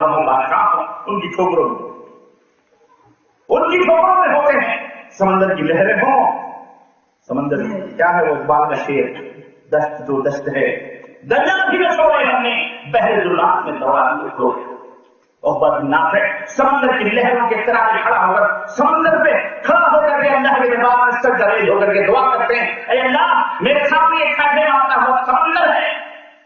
उनकी ठोकरों में होते हैं समंदर की लहरें हों, समंदर क्या है वो इकबाल का शेर, दस्त जो दस्त है दरिया भी न छोड़े हमने, बहरे जुल्लात में दौड़ा को और नाफे समंदर की लहरों के किनारे खड़ा होकर, समंदर पे खड़ा होकर के अल्लाह के दरबार में सर दरेज होकर के दुआ करते हैं, ऐ अल्लाह मेरे सामने एक खड्डे मारता हुआ समंदर है,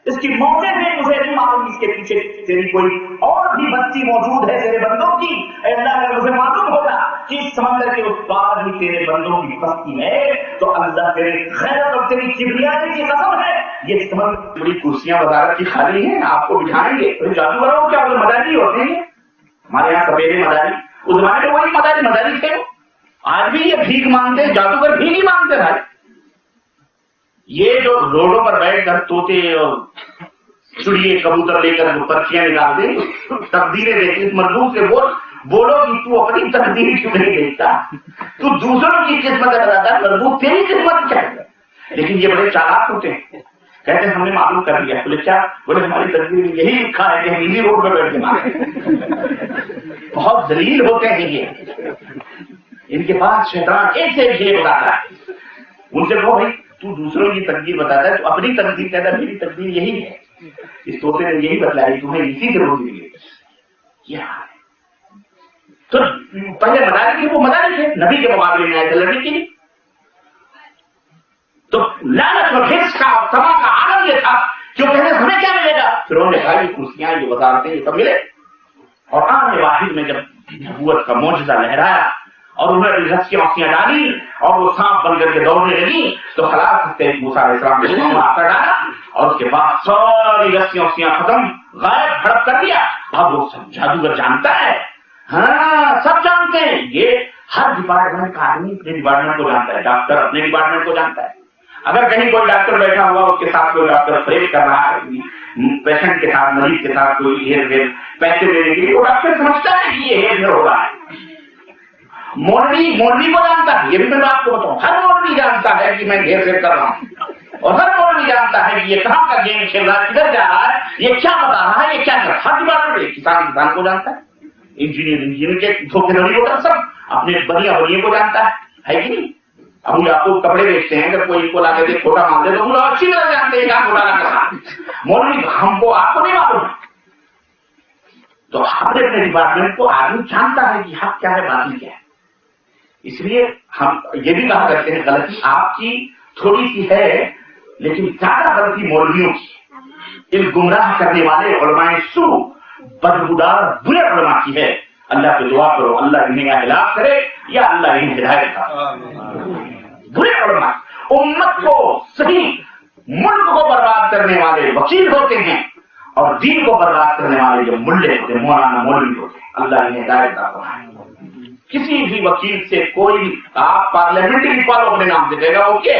इसकी मौतें हैं मुझे नहीं मालूम, इसके पीछे तेरी कोई और भी बस्ती मौजूद है तेरे बंदों की, ऐ अल्लाह अगर मुझे मालूम होगा कि इस समंदर के उस पार भी तेरे बंदों की बस्ती है तो अल्लाह तेरी खैरत और तेरी किबरियाई की कसम है ये समंदर बड़ी कुर्सियां वजारत की खाली हैं, आपको बिठाएंगे तो जादूगरों क्या वो मदारी होते हैं, हमारे यहाँ सवेरे मदारी, उस जमाने में वही मदारी थे, आज भी ये भीख मांगते हैं, जादूगर भीख ही मांगते भाई। ये जो रोडों पर बैठ कर तोते और चिड़िए कबूतर लेकर पर्चियां निकाल दे, तकदीरें देखी, मजदूर से बोलो कि तू अपनी तकदीर क्यों नहीं देखता, तू दूसरों की किस्मत बताता, मजदूर तेरी किस्मत क्या है। लेकिन ये बड़े चालाक होते हैं, कहते हैं हमने मालूम कर लिया, बोले क्या, बोले हमारी तकदीर में यही लिखा है कि हम इसी रोड पर बैठ के मांगे। बहुत दलील होते हैं ये, इनके पास शैतान एक से एक बताता है, उनसे कहो भाई तू दूसरों की तकदीर बताता है, तो अपनी तकदीर कहता है मेरी तकदीर यही है, इस तोते ने यही बतलाई, तुम्हें इसी से रोटी मिलेगी। क्या है तो पहले मदारी थे, वो मदारी थे, नबी के मुकाबले में आए थे लड़ने के लिए, तो लालच और हिस्स का और तमा का आनंद ये था कि वो कहते हमें क्या मिलेगा, फिर उन्होंने कहा ये कुर्सियां ये वजारतें ये सब मिले, और आने वाहिद में जब नबूवत का मौजज़ा लहराया और उन्होंने रस्सियां डाली और वो सांप बन करके दौड़ने लगी, तो खलास मूसा अलैहिस्सलाम ने आकर डाला और उसके बाद सारी रस्सियां खत्म, गायब हड़प कर दिया। अब वो सब जादूगर जानता है, हाँ सब जानते हैं, ये हर डिपार्टमेंट का आदमी अपने डिपार्टमेंट को जानता है, डॉक्टर अपने डिपार्टमेंट को जानता है, अगर कहीं कोई डॉक्टर बैठा हुआ उसके साथ कोई डॉक्टर प्रेस कर रहा है पेशेंट के साथ, मरीज के साथ कोई हेर पैसे देने के लिए, वो डॉक्टर समझता है कि ये हेर हो रहा है। मोरनी को जानता है, ये भी मैं आपको बताऊं, हर मोरनी जानता है कि मैं घेर फेर कर रहा हूं, और हर मोरनी जानता है कि ये कहां का गेम खेल रहा है, किधर जा रहा है, ये क्या बता रहा है, ये क्या कर रहा है, हर डिपार्टमेंट, किसान को जानता है, इंजीनियर के धोखेधड़ी को सब अपने बढ़िया को जानता है कि नहीं। अब आपको कपड़े बेचते हैं, अगर कोई इनको लाके दे खोटा मांग दे तो पूरा अच्छी तरह जानते हैं क्या खोटा लगा, मोरनी हमको आपको नहीं मालूम, तो अपने अपने डिपार्टमेंट को आदमी जानता है कि हक क्या है बाकी क्या है। इसलिए हम ये भी कहा करते हैं गलती आपकी थोड़ी सी है, लेकिन ज्यादा गलती मौलवियों की, इन गुमराह करने वाले उलमाए सू बदबूदार बुरे उलमा की है। अल्लाह से दुआ करो अल्लाह इन्हें हिलाफ करे या अल्लाह इन्हें हिदायत करे। बुरे उलमा उम्मत को सही मुल्क को बर्बाद करने वाले वकील होते हैं, और दीन को बर्बाद करने वाले जो मुल्ले होते हैं, मौलाना मौलवी होते हैं, अल्लाह इन्हें हिदायत फरमाए। किसी भी वकील से कोई आप पार्लियामेंट्री लिखवा लो अपने नाम से, देगा ओके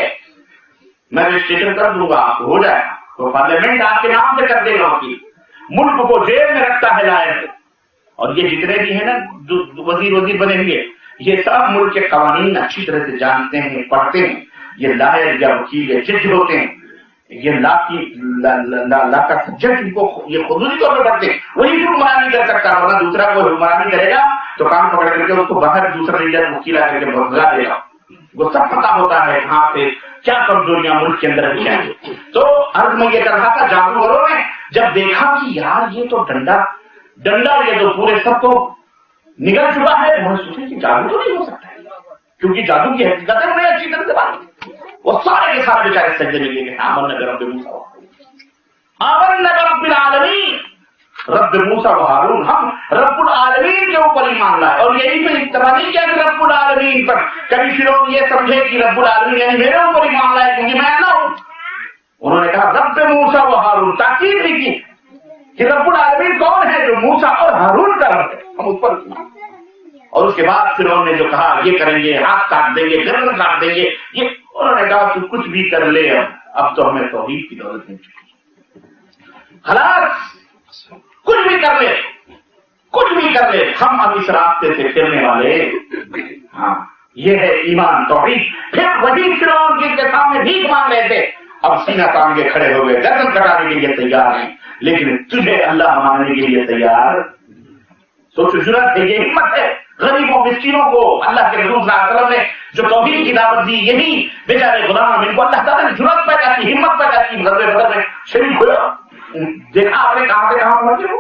मैं रजिस्ट्रेशन कर दूंगा, आपको हो जाएगा, तो पार्लियामेंट आपके नाम से कर देगा वकील, मुल्क को जेल में रखता है लायक। और ये जितने भी है ना जो वजीर बनेंगे, ये सब मुल्क के कानून अच्छी तरह से जानते हैं, पढ़ते हैं, ये लायक या वकील या जज होते हैं, ये ला का सब्जेक्ट इनको ये खुद तौर पर पढ़ते हैं, वही हुक्मरानी कर सकता, वरना दूसरा कोई हुक्मरानी करेगा तो कान पकड़ करके उसको बाहर दूसरा लीडर वकील आकर के भगा देगा। वो सब पता होता है कहां पे क्या कमजोरियां मुल्क के अंदर भी हैं। तो अर्ज में ये कर रहा था, जादूगरों ने जब देखा कि यार ये तो डंडा ये तो पूरे सबको निकल चुका है, उन्होंने सोचा कि जादू तो नहीं हो सकता है, क्योंकि जादू की हकीकत है उन्हें अच्छी तरह से बात, वो सारे के सारे बेचारे सजदे में गिरे, आमन रब्ब आलमीन, रब्ब मूसा व हारून, हम रब्बुल आलमीन के ऊपर ईमान लाए, और यही पे इत्तफाक नहीं किया कि रब्बुल आलमीन पर, कभी फिरौन ये समझे कि रब्बुल आलमीन यानी मेरे ऊपर ईमान लाए क्योंकि मैं अल्लाह हूं, उन्होंने कहा रब्ब मूसा व हारून, ताकीद भी की कि रब्बुल आलमीन कौन है, जो मूसा और हारून का रब है, हम उस पर। और उसके बाद फिरौन ने जो कहा ये करेंगे, हाथ काट देंगे, गर्दन काट देंगे, ये उन्होंने कहा तू कुछ भी कर ले, अब तो हमें तौहीद की दौलत मिल चुकी, खलास कुछ भी कर ले, हम अब इस रास्ते से फिरने वाले, हाँ ये है ईमान तौहीद। फिर वही फिरौन जिनके सामने भीख मांग रहे थे, अब सीना तान के खड़े हो गए, गर्दन कटाने के लिए तैयार हैं, लेकिन तुझे अल्लाह मानने के लिए तैयार सोचो जुर्रत है, ये हिम्मत है। गरीबों मिस्किनों को अल्लाह के रसूल सल्लल्लाहु अलैहि वसल्लम ने जो तौहीद की दावत दी, यही बेचारे गुलाम, इनको अल्लाह ताला ने जुर्रत पैदा की, हिम्मत पैदा की, गज़वे बदर में शरीक हुए। देखा आपने कहां से कहां पहुंचे हो।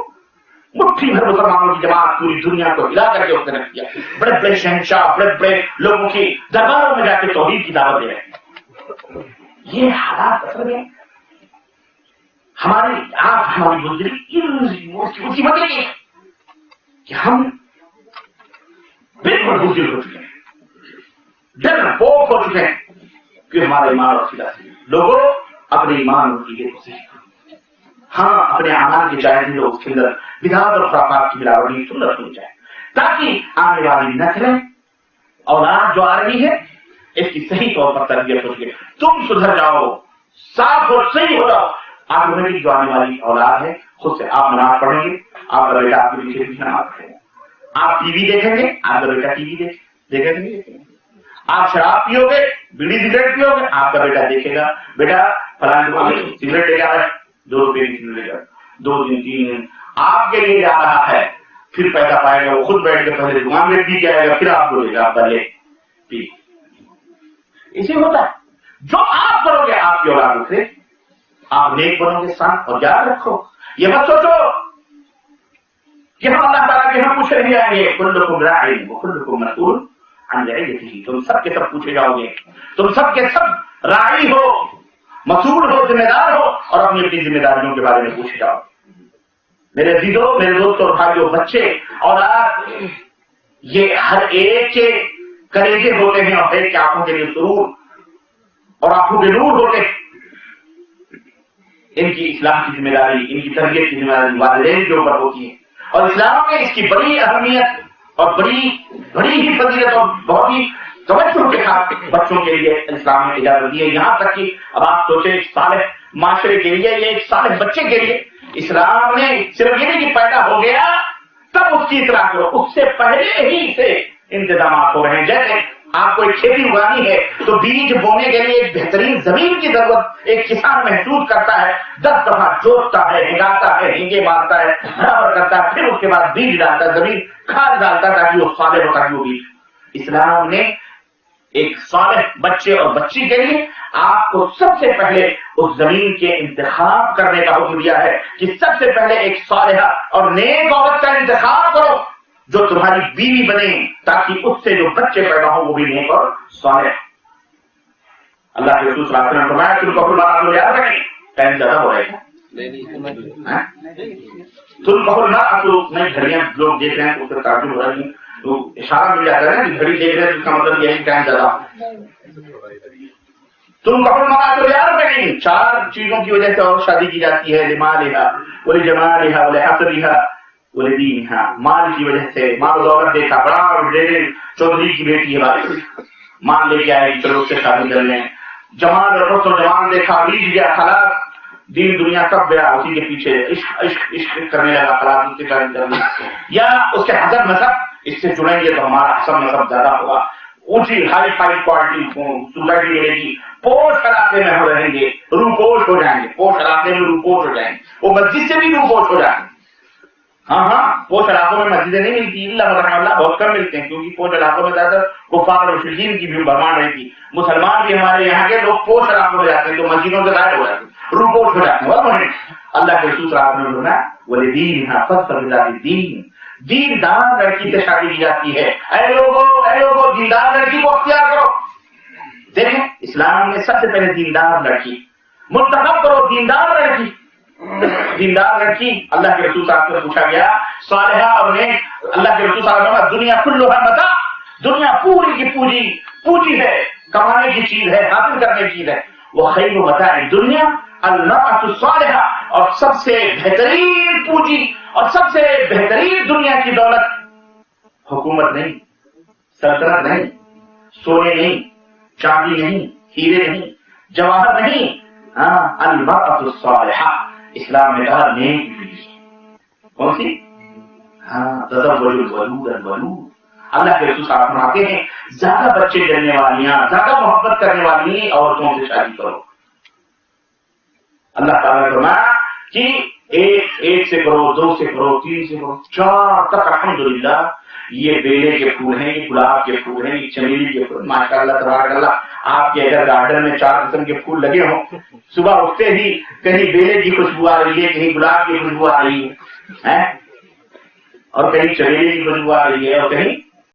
मुट्ठी भर मुसलमानों की जमात पूरी दुनिया को हिला करके उसने रख दिया। बड़े बड़े शहंशाह, बड़े बड़े लोगों की दरबारों में जाके तौहीद की दावत दे रहे हैं। ये हालात असल में हमारी आप हमारी गुजरी उसी वजह की कि हम बिल्कुल बुजुर्ग हो चुके हैं, डरपोक हो चुके हैं कि हमारा ईमान और अकीदा से। लोगों अपने ईमान और अकीदे को सही करो। हाँ, अपने आमान के चाहे लोग उसके अंदर बिदात और खुराफात की मिलावटी सुंदर हो जाए, ताकि आने वाली नस्लें, औलाद जो आ रही है, इसकी सही तौर पर तरबियत हो सके। तुम सुधर जाओ, साफ और सही हो जाओ, ऑटोमेटिक जो आने वाली औलाद है खुद से आप नमाज पढ़ेंगे, आपका बेटा आपके पीछे पीछे नमाज पढ़ेगा। आप टीवी देखेंगे, आपका बेटा टीवी देखेंगे। आप शराब पियोगे, बीड़ी सिगरेट पियोगे, आपका बेटा देखेगा, बेटा फलाने सिगरेट लेके आ रहा है, 2 रुपए की सिगरेट लेकर 2 दिन 3 दिन आपके लिए जा रहा है, फिर पैसा पाएगा, वो खुद बैठ के पहले दुकान में पी के आएगा, फिर आप बोलेगा आप पहले पी। इसी होता है। जो आप करोगे आपकी औलाद उठे, आप नेक बनोगे साथ। और याद रखो, ये मत सोचो कि हम अल्लाह ताला के हम पूछे नहीं आएंगे, कुल्लुकुम राइन व कुल्लुकुम मसऊल अन रइयतिही। तुम सब के सब पूछे जाओगे, तुम सब के सब राई हो, मसूल हो, जिम्मेदार हो, और अपनी अपनी जिम्मेदारियों के बारे में पूछे जाओ। मेरे अजीजों, मेरे दोस्तों और भाइयों, बच्चे औलाद, ये हर एक के कलेजे होते हैं और एक के आंखों के लिए सुरूर और आंखों के नूर होते हैं। इनकी इस्लाम की जिम्मेदारी, इनकी तरबियत की जिम्मेदारी वालिदैन के ऊपर होती है। और इस्लाम में इसकी बड़ी अहमियत और बड़ी ही फजीलत और बहुत ही तवज्जो के साथ बच्चों के लिए इस्लाम ने इजाजत दी है। यहाँ तक कि अब आप सोचे, साले माशरे के लिए, ये एक साले बच्चे के लिए इस्लाम ने सिर्फ ये नहीं कि पैदा हो गया तब उसकी इतला करो, उससे पहले ही से इंतजाम हो रहे हैं। जैसे आपको एक खेती उगानी है तो बीज बोने के लिए एक बेहतरीन जमीन की जरूरत एक किसान महसूस करता है, 10 दफा जोतता है, हिलाता है, हिंगे मारता है, बराबर करता है, फिर उसके बाद बीज डालता है, जमीन खाद डालता है ताकि वो साले होता है वो बीज। इस्लाम ने एक सालेह बच्चे और बच्ची के लिए आपको सबसे पहले उस जमीन के इंतखाब करने का हुक्म दिया है कि सबसे पहले एक सालेहा और नेक औरत का इंतखाब करो जो तुम्हारी बीवी बने, ताकि उससे जो बच्चे पैदा हो वो भी नेक और सालेह। अल्लाह के रसूल सल्लल्लाहु अलैहि वसल्लम ने फरमाया कि तुम बात लो याद रखें, टाइम ज्यादा हो रहा है। तुम कहो ना, आप लोग नई घड़ियां लोग देख रहे हैं उसका ताजुब हो रहा है, तो इशारा मिल जाता है ना कि घड़ी देख रहे हैं, इसका मतलब यही टाइम ज्यादा। तुम कहो ना तो याद रखें, 4 चीजों की वजह से और शादी की जाती है। लिमालिहा वली जमालिहा वली हसबिहा वली दीनिहा। माल की वजह से, माल दौलत देखा, बड़ा चौधरी की बेटी है, माल लेके आएगी, चलो उससे शादी कर लें। जमाल रखो तो जवान देखा, बीज गया, खलास, दीन दुनिया सब गया, उसी के पीछे इश्क करने लगा, खलास उससे शादी कर ली। या उसके हसब नसब, इससे जुड़ेंगे तो हमारा हसब नसब ज्यादा होगा, ऊंची हाई फाई क्वालिटी सोसाइटी मिलेगी, पोश इलाके में हो रहेंगे, रूपोश हो जाएंगे, पोश इलाके में रूपोश हो जाएंगे, वो मस्जिद से भी रूपोश हो जाएंगे। हाँ, पोश इलाकों में मस्जिदें नहीं मिलती, अल्लाह बहुत कम मिलते हैं, क्योंकि पोश इलाकों में ज्यादा कुफार और मुशरिकीन की भी भरमार रहती। मुसलमान भी हमारे यहाँ के लोग पोश इलाकों में जाते हैं तो मस्जिदों से गायब हो जाते हैं, रूपोश हो जाते हैं। अल्लाह के रसूल सल्लल्लाहु अलैहि वसल्लम ने दीन, दीनदार लड़की से शादी की जाती है। ऐ लोगों, दीनदार लड़की को अख्तियार करो। देखें, इस्लाम में सबसे पहले दीनदार लड़की मुंतखब करो, दीनदार लड़की। दीनदार लड़की, अल्लाह के रसूल साहब से पूछा गया, सालिहा और नेक, अल्लाह के रसूल साहब ने दुनिया कुल्लुहा मता, दुनिया पूरी की पूजी है, कमाने की चीज है, हासिल करने की चीज है। वो खैरु मताए दुनिया अल-मरअतु सालिहा, और सबसे बेहतरीन पूंजी और सबसे बेहतरीन दुनिया की दौलत हुकूमत नहीं, सल्तनत नहीं, सोने नहीं, चांदी नहीं, हीरे नहीं, जवाहर नहीं, अल-मरअतु सालिहा। इस्लाम ने कहा नेक बीवी। कौन सी? तज़व्वजुल वलूद वलूद। अल्लाह के रसूल साहब फरमाते हैं, ज्यादा बच्चे जन्ने वालियां, ज्यादा मोहब्बत करने वाली औरतों से शादी करो। अल्लाह ताला ने फरमाया कि ایک سے کرو، 2 سے کرو، 3 سے کرو، 4 تک الحمدللہ یہ بیلے کے پھول ہیں، یہ گلاب کے پھول ہیں، یہ چمیلی کے پھول، ماشاء اللہ تبارک اللہ۔ آپ کے اگر گارڈن میں 4 قسم کے پھول لگے ہوں، صبح اٹھتے ہی کہیں بیلے کی خوشبو آ رہی ہے، کہیں گلاب کی خوشبو آ رہی ہے، اور کہیں چمیلی کی خوشبو آ رہی ہے، اور کہیں